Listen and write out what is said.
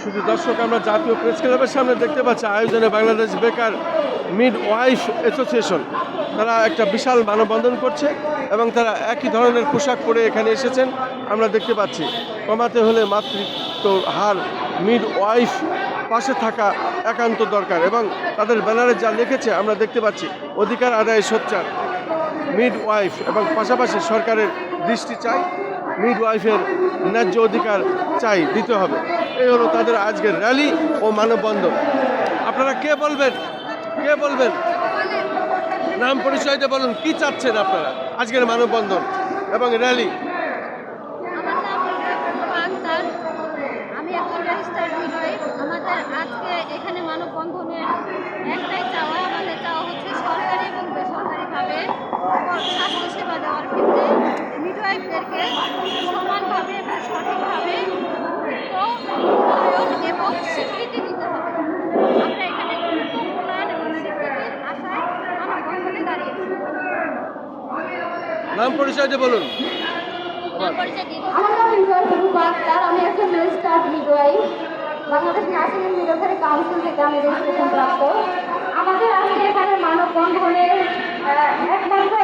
শুধু দর্শক, আমরা জাতীয় প্রেস ক্লাবের সামনে দেখতে পাচ্ছি আয়োজনে বাংলাদেশ বেকার মিড ওয়াইফ অ্যাসোসিয়েশন। তারা একটা বিশাল মানববন্ধন করছে এবং তারা একই ধরনের পোশাক পরে এখানে এসেছেন। আমরা দেখতে পাচ্ছি কমাতে হলে মাতৃত্ব হার, মিড ওয়াইফ পাশে থাকা একান্ত দরকার, এবং তাদের ব্যানারে যা লিখেছে আমরা দেখতে পাচ্ছি অধিকার আদায় সোচ্চার মিড ওয়াইফ, এবং পাশাপাশি সরকারের দৃষ্টি চাই, মিড ওয়াইফের ন্যায্য অধিকার চাই, দিতে হবে। এই হলো তাদের আজকের র্যালি ও মানববন্ধন। আপনারা কে বলবেন, কে বলবেন? নাম পরিচয় দিয়ে বলুন, কি চাচ্ছেন আপনারা আজকের মানববন্ধন এবং র্যালি? আমার নাম আক্তার, আমি একজন রেজিস্টার্ড মিডওয়াইফ। আমাদের আজকে এখানে মানববন্ধনের একটাই চাওয়া, আমাদের চাওয়া হচ্ছে সরকারি এবং বেসরকারিভাবে স্বাস্থ্যসেবা দেওয়ার ক্ষেত্রে মিডওয়াইফদেরকে সমানভাবে এবং সঠিকভাবে মূল্যায়ন এবং স্বীকৃতি দিতে হবে। আমরা এখানে দ্রুত মূল্যায়ন এবং স্বীকৃতির আশায় মানববন্ধনে দাঁড়িয়েছি। নাম পরিচয় দিয়ে বলুন। নাম পরিচয় দিন। আমার নাম রুবা আক্তার, আমি একজন registered midwife. Bangladesh nursing and midwifery council থেকে আমি রেজিস্ট্রেশন প্রাপ্ত। আমাদের আজকে এখানে মানববন্ধনের একমাত্র